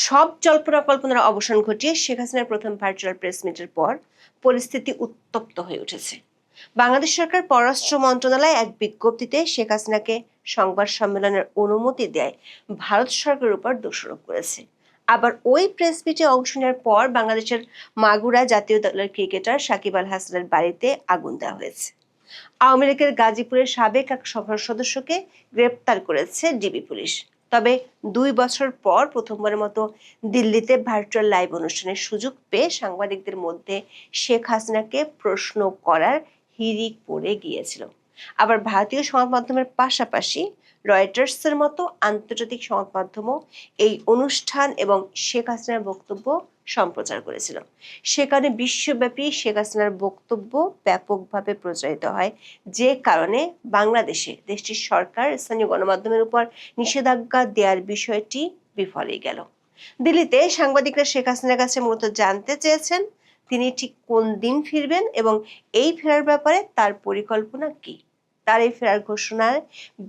সব জল্পনা কল্পনার অবসান ঘটিয়ে শেখ হাসিনার প্রথম ভার্চুয়াল প্রেস মিটের পর পরিস্থিতি উত্তপ্ত হয়ে উঠেছে। বাংলাদেশ সরকার পররাষ্ট্র মন্ত্রণালয় এক বিজ্ঞপ্তিতে শেখ হাসিনাকে সংবাদ সম্মেলনের অনুমতি দেয় ভারত সরকারের উপর দোষারোপ করেছে। আবার ওই প্রেস মিটে অংশ নেওয়ার পর বাংলাদেশের মাগুরা জাতীয় দলের ক্রিকেটার সাকিব আল হাসানের বাড়িতে আগুন দেওয়া হয়েছে। আওয়ামী লীগের গাজীপুরের সাবেক এক সভার সদস্যকে গ্রেপ্তার করেছে ডিবি পুলিশ। তবে ২ বছর পর প্রথমবারের মতো দিল্লিতে ভার্চুয়াল লাইভ অনুষ্ঠানের সুযোগ পেয়ে সাংবাদিকদের মধ্যে শেখ হাসিনাকে প্রশ্ন করার হিড়িক পড়ে গিয়েছিল। আবার ভারতীয় সংবাদ মাধ্যমের পাশাপাশি রয়টার্সের মতো আন্তর্জাতিক সংবাদ মাধ্যমও এই অনুষ্ঠান এবং শেখ হাসিনার বক্তব্য সম্প্রচার করেছিল। সেখানে বিশ্বব্যাপী শেখ হাসিনার বক্তব্য ব্যাপকভাবে প্রচারিত হয়, যে কারণে বাংলাদেশে দেশটির সরকার স্থানীয় গণমাধ্যমের উপর নিষেধাজ্ঞা দেওয়ার বিষয়টি বিফলে গেল। দিল্লিতে সাংবাদিকরা শেখ হাসিনার কাছে মূলত জানতে চেয়েছেন তিনি ঠিক কোন দিন ফিরবেন এবং এই ফেরার ব্যাপারে তার পরিকল্পনা কি। তার এই ফেরার ঘোষণার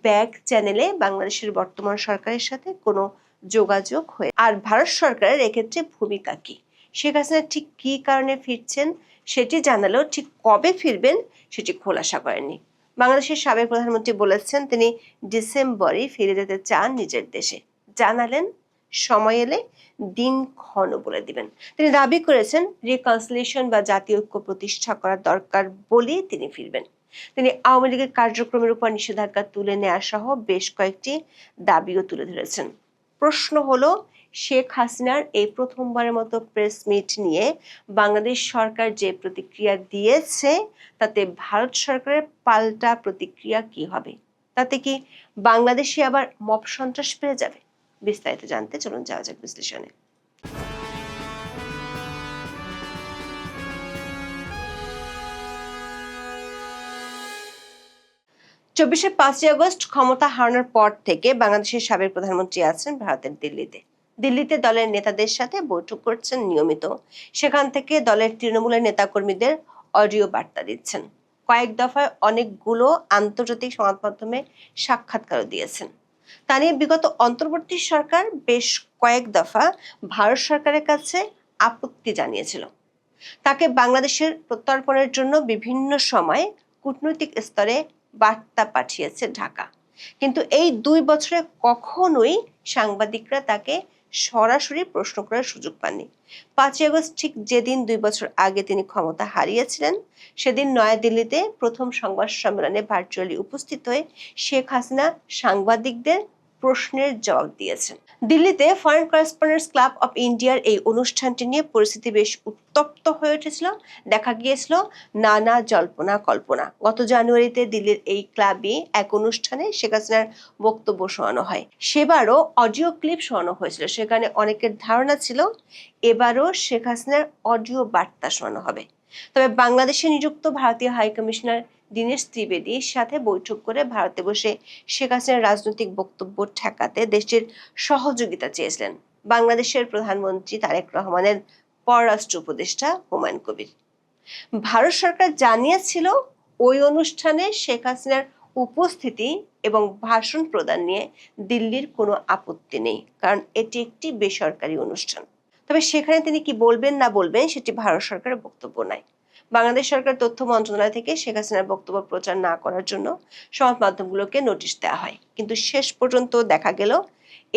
ব্যাক চ্যানেলে বাংলাদেশের বর্তমান সরকারের সাথে কোনো যোগাযোগ হয়ে আর ভারত সরকারের এক্ষেত্রে ভূমিকা কি, শেখ হাসিনা ঠিক কী কারণে ফিরছেন সেটি জানালেও ঠিক কবে ফিরবেন সেটি খোলাসা করেননি। বাংলাদেশের সাবেক প্রধানমন্ত্রী বলেছেন তিনি ডিসেম্বরে ফিরে যেতে চান নিজের দেশে। জানালেন সময় এলে দিন ক্ষণ বলে দিবেন। তিনি দাবি করেছেন রিকনসিলিয়েশন বা জাতীয় ঐক্য প্রতিষ্ঠা করা দরকার বলেই তিনি ফিরবেন। তিনি আওয়ামী লীগের কার্যক্রমের উপর নিষেধাজ্ঞা তুলে নেওয়া সহ বেশ কয়েকটি দাবিও তুলে ধরেছেন। প্রশ্ন হলো, শেখ হাসিনার এই প্রথমবারের মতো প্রেস মিট নিয়ে বাংলাদেশ সরকার যে প্রতিক্রিয়া দিয়েছে তাতে ভারত সরকারের পাল্টা প্রতিক্রিয়া কি হবে? তাতে কি বাংলাদেশে আবার মব সন্ত্রাস বেড়ে যাবে? বিস্তারিত জানতে চলুন যাওয়া যাক বিশ্লেষণে। ৫ই আগস্ট ক্ষমতা হারানোর পর থেকে বাংলাদেশের সাবেক প্রধানমন্ত্রী আছেন ভারতের দিল্লিতে দলের নেতাদের সাথে বৈঠক করছেন নিয়মিত। সেখান থেকে দলের তৃণমূলের নেতাকর্মীদের অডিও বার্তা দিচ্ছেন। কয়েক দফায় অনেকগুলো আন্তর্জাতিক সংবাদ মাধ্যমে সাক্ষাৎকারও দিয়েছেন। তা নিয়ে বিগত অন্তর্বর্তী সরকার বেশ কয়েক দফা ভারত সরকারের কাছে আপত্তি জানিয়েছিল। তাকে বাংলাদেশের প্রত্যর্পণের জন্য বিভিন্ন সময় কূটনৈতিক স্তরে বার্তা পাঠিয়েছে ঢাকা। কিন্তু এই ২ বছরে কখনোই সাংবাদিকরা তাকে সরাসরি প্রশ্ন করার সুযোগ পাননি। ৫ই আগস্ট ঠিক যেদিন ২ বছর আগে তিনি ক্ষমতা হারিয়েছিলেন, সেদিন নয়াদিল্লিতে প্রথম সংবাদ সম্মেলনে ভার্চুয়ালি উপস্থিত হয়ে শেখ হাসিনা সাংবাদিকদের প্রশ্নের জবাব দিয়েছেন। দিল্লিতে ফরেন করেসপন্ডেন্টস ক্লাব অফ ইন্ডিয়ার এই অনুষ্ঠানটি নিয়ে পরিস্থিতি বেশ উত্তপ্ত হয়ে উঠেছিল। দেখা গিয়েছিল নানা জল্পনা কল্পনা। গত জানুয়ারিতে দিল্লির এই ক্লাবে এক অনুষ্ঠানে শেখ হাসিনার বক্তব্য শোনানো হয়। সেবারও অডিও ক্লিপ শোনানো হয়েছিল। সেখানে অনেকের ধারণা ছিল এবারও শেখ হাসিনার অডিও বার্তা শোনানো হবে। তবে বাংলাদেশে নিযুক্ত ভারতীয় হাইকমিশনার দীনেশ ত্রিবেদীর সাথে বৈঠক করে ভারতে বসে শেখ হাসিনার রাজনৈতিক বক্তব্য ঠেকাতে দেশটির সহযোগিতা চেয়েছিলেন বাংলাদেশের প্রধানমন্ত্রী তারেক রহমানের পররাষ্ট্র উপদেষ্টা হুমায়ুন কবির। ভারত সরকার জানিয়েছিল ওই অনুষ্ঠানে শেখ হাসিনার উপস্থিতি এবং ভাষণ প্রদান নিয়ে দিল্লির কোনো আপত্তি নেই, কারণ এটি একটি বেসরকারি অনুষ্ঠান। তবে সেখানে তিনি কি বলবেন না বলবেন সেটি ভারত সরকারের বক্তব্য নাই। বাংলাদেশ সরকার তথ্য মন্ত্রণালয় থেকে শেখ হাসিনার বক্তব্য প্রচার না করার জন্য সংবাদ মাধ্যমগুলোকে নোটিশ দেওয়া হয়। কিন্তু শেষ পর্যন্ত দেখা গেল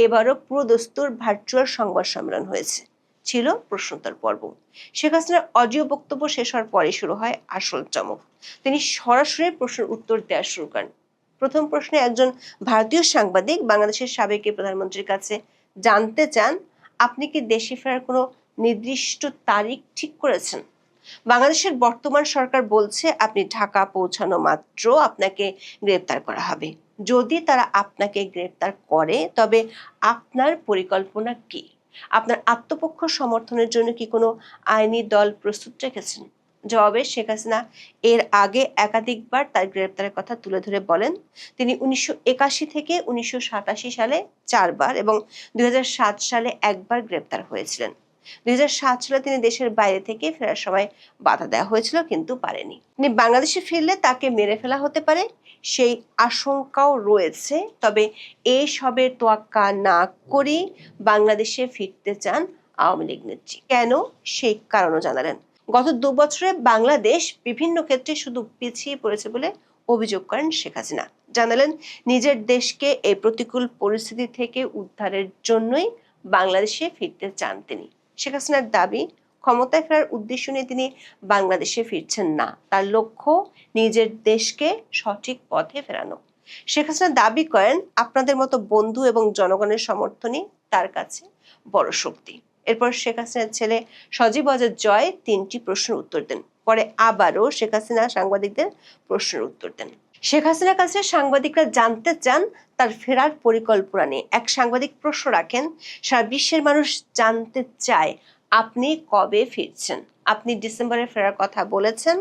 এবারও পুরোদস্তুর ভার্চুয়াল সংবাদ সম্মেলন হয়েছে। ছিল প্রশ্নোত্তর পর্ব। শেখ হাসিনার অডিও বক্তব্য শেষ হওয়ার পরে শুরু হয় আসল চমক। তিনি সরাসরি প্রশ্নের উত্তর দেওয়া শুরু করেন। প্রথম প্রশ্নে একজন ভারতীয় সাংবাদিক বাংলাদেশের সাবেক প্রধানমন্ত্রীর কাছে জানতে চান, আপনি কি দেশে ফেরার কোনো নির্দিষ্ট তারিখ ঠিক করেছেন? বাংলাদেশের বর্তমান সরকার বলছে আপনি ঢাকা পৌঁছানো মাত্র আপনাকে গ্রেপ্তার করা হবে। যদি তারা আপনাকে গ্রেপ্তার করে তবে আপনার পরিকল্পনা কি? আপনার আত্মপক্ষ সমর্থনের জন্য কি কোনো আইনি দল প্রস্তুত রেখেছেন? জবাবে শেখ হাসিনা এর আগে একাধিকবার তার গ্রেপ্তারের কথা তুলে ধরে বলেন তিনি ১৯৮১ থেকে ১৯৮৭ সালে ৪ বার এবং ২০০৭ সালে একবার গ্রেপ্তার হয়েছিলেন। ২০০৭ সালে তিনি দেশের বাইরে থেকে ফেরার সময় বাধা দেওয়া হয়েছিল, কিন্তু পারেনি। তিনি বাংলাদেশে ফিরলে তাকে মেরে ফেলা হতে পারে সেই আশঙ্কাও রয়েছে। তবে এসবের তোয়াক্কা না করেই বাংলাদেশে ফিরতে চান আওয়ামী লীগ নেত্রী। কেন? সেই কারণও জানালেন। গত 2 বছরে বাংলাদেশ বিভিন্ন ক্ষেত্রে শুধু পিছিয়ে পড়েছে বলে অভিযোগ করেন শেখ হাসিনা। জানালেন নিজের দেশকে এই প্রতিকূল পরিস্থিতি থেকে উদ্ধারের জন্যই বাংলাদেশে ফিরতে চান তিনি। শেখ হাসিনার দাবি, ক্ষমতায় ফেরার উদ্দেশ্য নিয়ে তিনি বাংলাদেশে ফিরছেন না, তার লক্ষ্য নিজের দেশকে সঠিক পথে ফেরানো। শেখ হাসিনা দাবি করেন, আপনাদের মতো বন্ধু এবং জনগণের সমর্থনই তার কাছে বড় শক্তি। এরপর শেখ হাসিনার ছেলে সজীব ওয়াজেদ জয় 3টি প্রশ্নের উত্তর দেন। পরে আবারও শেখ হাসিনা সাংবাদিকদের প্রশ্নের উত্তর দেন। শেখ হাসিনার কাছে সাংবাদিকরা জানতে চান তার ফেরার পরিকল্পনা নিয়ে। এক সাংবাদিক প্রশ্ন রাখেন, সারা বিশ্বের মানুষ জানতে চায় আপনি কবে ফিরছেন? আপনি ডিসেম্বরে ফেরার কথা বলেছেন,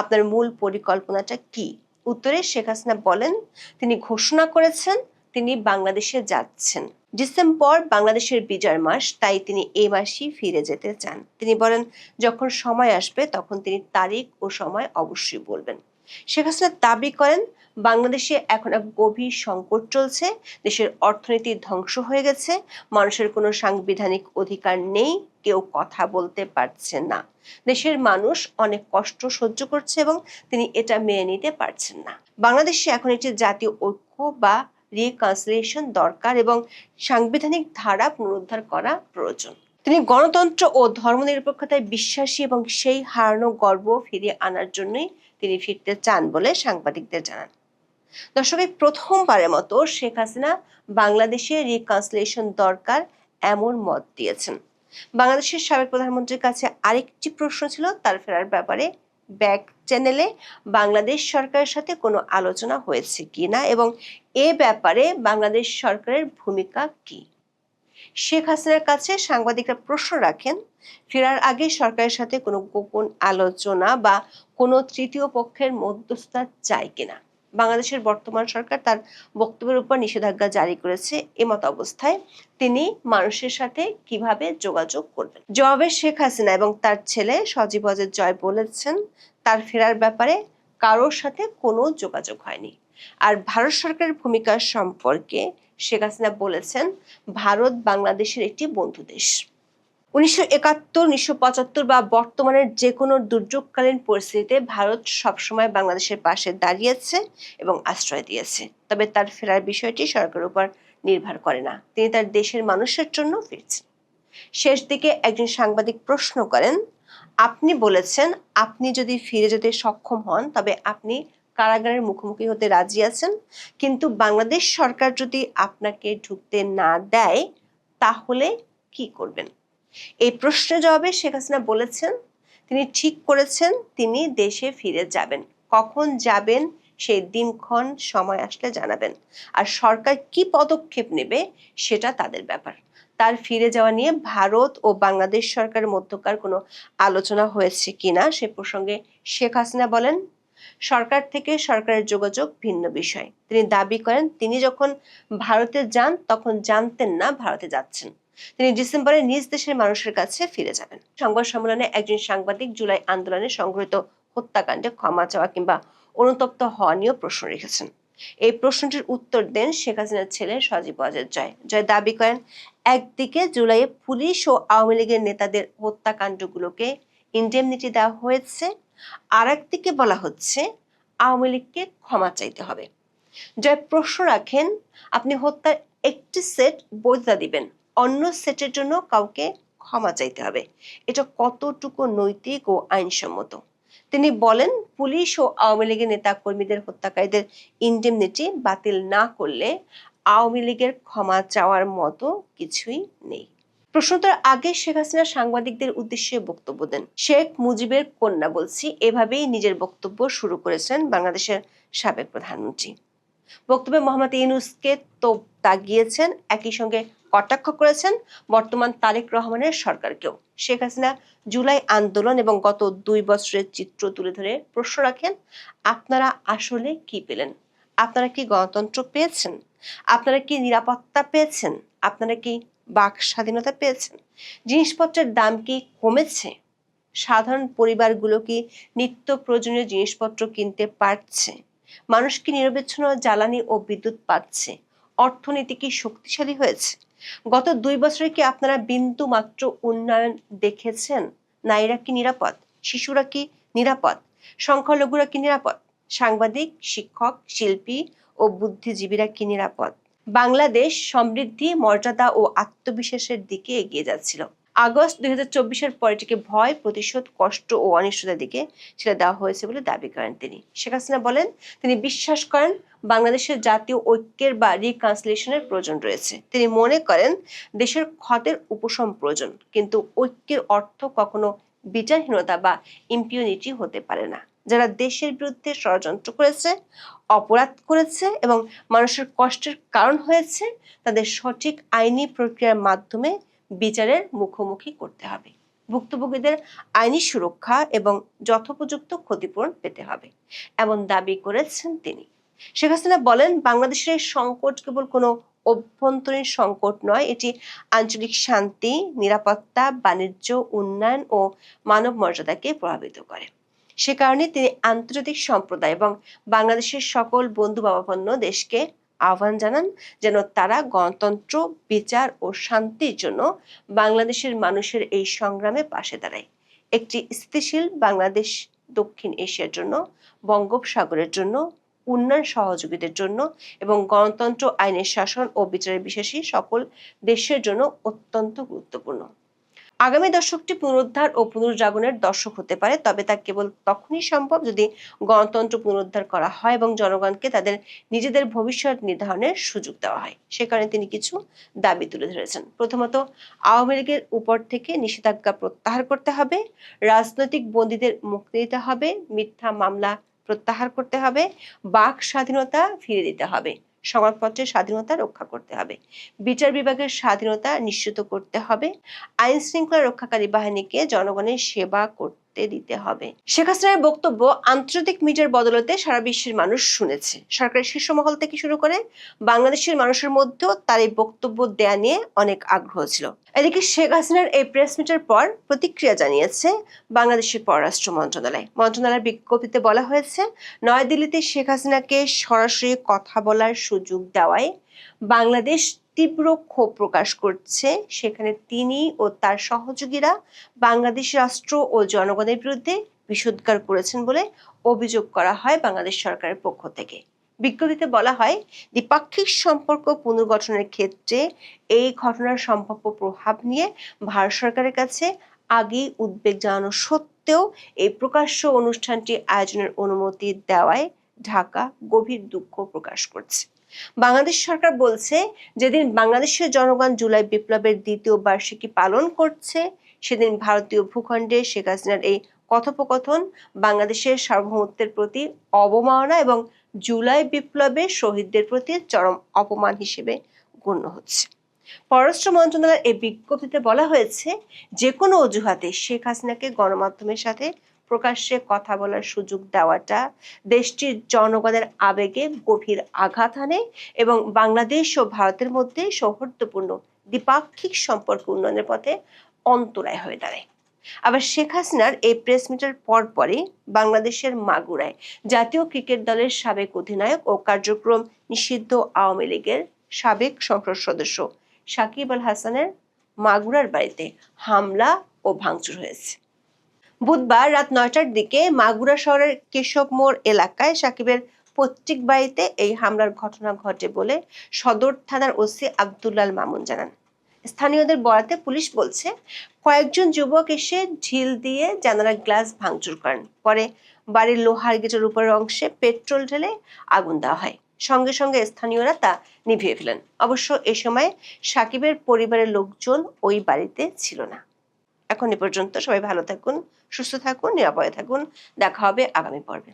আপনার মূল পরিকল্পনাটা কি? উত্তরে শেখ হাসিনা বলেন, তিনি ঘোষণা করেছেন তিনি বাংলাদেশে যাচ্ছেন। ডিসেম্বর বাংলাদেশের বিজয় মাস, তাই তিনি এই মাসেই ফিরে যেতে চান। তিনি বলেন, যখন সময় আসবে তখন তিনি তারিখ ও সময় অবশ্যই বলবেন। শেখ হাসিনা দাবি করেন, বাংলাদেশে এখন এক গভীর সংকট চলছে, দেশের অর্থনীতি ধ্বংস হয়ে গেছে, মানুষের কোনো সাংবিধানিক অধিকার নেই, কেউ কথা বলতে পারছে না, দেশের মানুষ অনেক কষ্ট সহ্য করছে এবং তিনি এটা মেনে নিতে পারছেন না। বাংলাদেশে এখন একটি জাতীয় ঐক্য বা রিকনসিলিয়েশন দরকার এবং সাংবিধানিক ধারা পুনরুদ্ধার করা প্রয়োজন। তিনি গণতন্ত্র ও ধর্মনিরপেক্ষতায় বিশ্বাসী এবং সেই হারানো গর্ব ফিরিয়ে আনার জন্যই তিনি ফিরতে চান বলে সাংবাদিকদের জানান। দর্শক, এই প্রথমবারের মতো শেখ হাসিনা বাংলাদেশে রিকনসিলিয়েশন দরকার এমন মত দিয়েছেন। বাংলাদেশের সাবেক প্রধানমন্ত্রীর কাছে আরেকটি প্রশ্ন ছিল তার ফেরার ব্যাপারে। ব্যাক চ্যানেলে বাংলাদেশ সরকারের সাথে কোনো আলোচনা হয়েছে কিনা এবং এ ব্যাপারে বাংলাদেশ সরকারের ভূমিকা কি। শেখ হাসিনার কাছে সাংবাদিকরা প্রশ্ন রাখেন, ফেরার আগে সরকারের সাথে কোনো গোপন আলোচনা বা কোনো তৃতীয় পক্ষের মধ্যস্থতা চায় কিনা। বাংলাদেশের বর্তমান সরকার তার বক্তব্যের উপর নিষেধাজ্ঞা জারি করেছে। এমত অবস্থায় তিনি মানুষের সাথে কিভাবে যোগাযোগ করবেন? জবাবে শেখ হাসিনা এবং তার ছেলে সজীব ওয়াজেদ জয় বলেছেন, তার ফেরার ব্যাপারে কারোর সাথে কোনো যোগাযোগ হয়নি। আর ভারত সরকারের ভূমিকা সম্পর্কে শেখ হাসিনা বলেছেন, ভারত বাংলাদেশের একটি বন্ধু দেশ। 1971, 1975 বা বর্তমানের যে কোনো দুর্যোগকালীন পরিস্থিতিতে ভারত সবসময় বাংলাদেশের পাশে দাঁড়িয়েছে এবং আশ্রয় দিয়েছে। তবে তার ফেরার বিষয়টি সরকারের উপর নির্ভর করে না, তিনি তার দেশের মানুষের জন্য ফিরছেন। শেষ দিকে একজন সাংবাদিক প্রশ্ন করেন, আপনি বলেছেন আপনি যদি ফিরে যেতে সক্ষম হন তবে আপনি কারাগারের মুখোমুখি হতে রাজি আছেন, কিন্তু বাংলাদেশ সরকার যদি আপনাকে ঢুকতে না দেয় তাহলে কি করবেন? এই প্রশ্নের জবাবে শেখ হাসিনা বলেছেন, তিনি ঠিক করেছেন তিনি দেশে ফিরে যাবেন। কখন যাবেন সেই দিনক্ষণ সময় আসলে জানাবেন, আর সরকার কি পদক্ষেপ নেবে সেটা তাদের ব্যাপার। তার ফিরে যাওয়া নিয়ে ভারত ও বাংলাদেশ সরকারের মধ্যকার কোনো আলোচনা হয়েছে কিনা সে প্রসঙ্গে শেখ হাসিনা বলেন, সরকার থেকে সরকারের যোগাযোগ ভিন্ন বিষয়। তিনি দাবি করেন, তিনি যখন ভারতে যান তখন জানতেন না ভারতে যাচ্ছেন। তিনি ডিসেম্বরে নিজ দেশের মানুষের কাছে ফিরে যাবেন। সংবাদ সম্মেলনে একজন সাংবাদিক জুলাই আন্দোলনে সংঘটিত হত্যাকাণ্ডে ক্ষমা চাওয়া কিংবা অনুতপ্ত হওয়া নিয়েও প্রশ্ন রেখেছেন। এই প্রশ্নটির উত্তর দেন শেখ হাসিনার ছেলে সজীব ওয়াজেদ জয়। জয় দাবি করেন, একদিকে জুলাইয়ে পুলিশ ও আওয়ামী লীগের নেতাদের হত্যাকাণ্ডগুলোকে ইন্ডেমনিটি দেওয়া হয়েছে, আর একদিকে বলা হচ্ছে আওয়ামী লীগকে ক্ষমা চাইতে হবে। জয় প্রশ্ন রাখেন, আপনি হত্যার একটি সেট বৈধতা দিবেন, অন্য সেটের জন্য কাউকে ক্ষমা চাইতে হবে, এটা কতটুকু নৈতিক ও আইনসম্মত? তিনি বলেন, পুলিশ ও আওয়ামী লীগের নেতা কর্মীদের হত্যাকারীদের ইন্ডেমনিটি বাতিল না করলে আওয়ামী লীগের ক্ষমা চাওয়ার মতো কিছুই নেই। প্রশ্নোত্তর আগে শেখ হাসিনা সাংবাদিকদের উদ্দেশ্যে বক্তব্য দেন। শেখ মুজিবের কন্যা বলছি, এভাবেই নিজের বক্তব্য শুরু করেছেন বাংলাদেশের সাবেক প্রধানমন্ত্রী। বক্তব্যে মোহাম্মদ ইউনূসকে তোপ দাগিয়েছেন, একই সঙ্গে কটাক্ষ করেছেন বর্তমান তারেক রহমানের সরকারকেও। শেখ হাসিনা জুলাই আন্দোলন এবং গত 2 বছরের চিত্র তুলে ধরে প্রশ্ন রাখেন, আপনারা আসলে কি পেলেন? আপনারা কি গণতন্ত্র পেয়েছেন? আপনারা কি নিরাপত্তা পেয়েছেন? আপনারা কি বাক স্বাধীনতা পেয়েছেন? জিনিসপত্রের দাম কি কমেছে? সাধারণ পরিবারগুলো কি নিত্য প্রয়োজনীয় জিনিসপত্র কিনতে পারছে? মানুষ কি নিরবচ্ছিন্ন জ্বালানি ও বিদ্যুৎ পাচ্ছে? অর্থনীতি কি শক্তিশালী হয়েছে? গত 2 বছরে কি আপনারা বিন্দু মাত্র উন্নয়ন দেখেছেন? নারীরা কি নিরাপদ? শিশুরা কি নিরাপদ? সংখ্যালঘুরা কি নিরাপদ? সাংবাদিক, শিক্ষক, শিল্পী ও বুদ্ধিজীবীরা কি নিরাপদ? বাংলাদেশ সমৃদ্ধি, মর্যাদা ও আত্মবিশ্বাসের দিকে এগিয়ে যাচ্ছিল। আগস্ট 2024-এর পর এটিকে ভয়, প্রতিশোধ, কষ্ট ও অনিশ্চয়তার দিকে ছেড়ে দেওয়া হয়েছে বলে দাবি করেন তিনি। শেখ হাসিনা বলেন, তিনি বিশ্বাস করেন বাংলাদেশের জাতীয় ঐক্যের বা রিকনসিলিয়েশনের প্রয়োজন রয়েছে। তিনি মনে করেন দেশের ক্ষতের উপশম প্রয়োজন, কিন্তু ঐক্যের অর্থ কখনো বিচারহীনতা বা ইম্পিউনিটি হতে পারে না। যারা দেশের বিরুদ্ধে ষড়যন্ত্র করেছে, অপরাধ করেছে এবং মানুষের কষ্টের কারণ হয়েছে, তাদের সঠিক আইনি প্রক্রিয়ার মাধ্যমে বিচারের মুখোমুখি করতে হবে। ভুক্তভোগীদের আইনি সুরক্ষা এবং যথোপযুক্ত ক্ষতিপূরণ পেতে হবে, এমন দাবি করেছেন তিনি। শেখ হাসিনা বলেন, বাংলাদেশের এই সংকট কেবল কোনো অভ্যন্তরীণ সংকট নয়, এটি আঞ্চলিক শান্তি, নিরাপত্তা, বাণিজ্য, উন্নয়ন ও মানব মর্যাদাকে প্রভাবিত করে। সে কারণে তিনি আন্তর্জাতিক সম্প্রদায় এবং বাংলাদেশের সকল বন্ধুভাবাপন্ন দেশকে আহ্বান জানান যেন তারা গণতন্ত্র, বিচার ও শান্তির জন্য বাংলাদেশের মানুষের এই সংগ্রামে পাশে দাঁড়ায়। একটি স্থিতিশীল বাংলাদেশ দক্ষিণ এশিয়ার জন্য, বঙ্গোপসাগরের জন্য, উন্নয়ন সহযোগীদের জন্য এবং গণতন্ত্র, আইনের শাসন ও বিচারের বিশ্বাসী সকল দেশের জন্য অত্যন্ত গুরুত্বপূর্ণ। আগামী দশকটি পুনরুদ্ধার ও পুনর্জাগরণের দশক হতে পারে, তবে তা কেবল তখনই সম্ভব যদি গণতন্ত্র পুনরুদ্ধার করা হয় এবং জনগণকে তাদের নিজেদের ভবিষ্যৎ নির্ধারণের সুযোগ দেওয়া হয়। সে কারণে তিনি কিছু দাবি তুলে ধরেছেন। প্রথমত, আওয়ামী লীগের উপর থেকে নিষেধাজ্ঞা প্রত্যাহার করতে হবে, রাজনৈতিক বন্দীদের মুক্তি দিতে হবে, মিথ্যা মামলা প্রত্যাহার করতে হবে, বাক স্বাধীনতা ফিরে দিতে হবে, সংবাদপত্রের স্বাধীনতা রক্ষা করতে হবে, বিচার বিভাগের স্বাধীনতা নিশ্চিত করতে হবে, আইন শৃঙ্খলা রক্ষাকারী বাহিনীকে জনগণের সেবা করতে দিতে হবে। শেখ হাসিনার বক্তব্য আন্তর্জাতিক মিডিয়ার বদলতে সারা বিশ্বের মানুষ শুনেছে। সরকারের শীর্ষ মহল থেকে শুরু করে বাংলাদেশের মানুষের মধ্যেও তার এই বক্তব্য দেয়া নিয়ে অনেক আগ্রহ ছিল। এদিকে শেখ হাসিনার এই প্রেস মিটের পর প্রতিক্রিয়া জানিয়েছে বাংলাদেশের পররাষ্ট্র মন্ত্রণালয়। মন্ত্রণালয়ের বিজ্ঞপ্তিতে বলা হয়েছে, নয়াদিল্লিতে শেখ হাসিনাকে সরাসরি কথা বলার সুযোগ দেওয়ায় বাংলাদেশ তীব্র ক্ষোভ প্রকাশ করছে। সেখানে তিনি ও তার সহযোগীরা বাংলাদেশ রাষ্ট্র ও জনগণের বিরুদ্ধে বিষোদ্গার করেছেন বলে অভিযোগ করা হয় বাংলাদেশ সরকারের পক্ষ থেকে। বিজ্ঞপ্তিতে বলা হয়, দ্বিপাক্ষিক সম্পর্ক পুনর্গঠনের ক্ষেত্রে এই ঘটনার সম্ভাব্য প্রভাব নিয়ে ভারত সরকারের কাছে আগেই উদ্বেগ জানানো সত্ত্বেও এই প্রকাশ্য অনুষ্ঠানটি আয়োজনের অনুমতি দেওয়ায় ঢাকা গভীর দুঃখ প্রকাশ করছে। বাংলাদেশ সরকার বলছে, যেদিন বাংলাদেশের জনগণ জুলাই বিপ্লবের দ্বিতীয় বার্ষিকী পালন করছে, সেদিন ভারতীয় ভূখণ্ডে শেখ হাসিনার এই কথোপকথন বাংলাদেশের সার্বভৌমত্বের প্রতি অবমাননা এবং জুলাই বিপ্লবের শহীদদের প্রতি চরম অপমান হিসেবে গণ্য হচ্ছে। পররাষ্ট্র মন্ত্রণালয়ের এই বিজ্ঞপ্তিতে বলা হয়েছে, যে কোনো অজুহাতে শেখ হাসিনাকে গণমাধ্যমের সাথে প্রকাশ্যে কথা বলার সুযোগ দেওয়াটা দেশটির জনগণের আবেগে গভীর আঘাত আনে এবং বাংলাদেশ ও ভারতের মধ্যে সৌহার্দ্যপূর্ণ দ্বিপাক্ষিক সম্পর্ক উন্নয়নের পথে অন্তরায় হয়ে দাঁড়ায়। আবার শেখ হাসিনার এই প্রেস মিটের পরপরই বাংলাদেশের মাগুরায় জাতীয় ক্রিকেট দলের সাবেক অধিনায়ক ও কার্যক্রম নিষিদ্ধ আওয়ামী লীগের সাবেক সংসদ সদস্য সাকিব আল হাসানের মাগুরার বাড়িতে হামলা ও ভাঙচুর হয়েছে। বুধবার রাত 9টার দিকে মাগুরা শহরের কেশব মোড় এলাকায় সাকিবের পৈতৃক বাড়িতে এই হামলার ঘটনা ঘটে বলে সদর থানার ওসি আব্দুল্লাল মামুন জানান। স্থানীয়দের বরাতে পুলিশ বলছে, কয়েকজন যুবক এসে ঢিল দিয়ে জানালার গ্লাস ভাঙচুর করেন। পরে বাড়ির লোহার গেটের উপরের অংশে পেট্রোল ঢেলে আগুন দেওয়া হয়। সঙ্গে সঙ্গে স্থানীয়রা তা নিভিয়ে ফেলেন। অবশ্য এ সময় সাকিবের পরিবারের লোকজন ওই বাড়িতে ছিল না। এখন এ পর্যন্ত। সবাই ভালো থাকুন, সুস্থ থাকুন, নিরাপদে থাকুন। দেখা হবে আগামী পর্বে।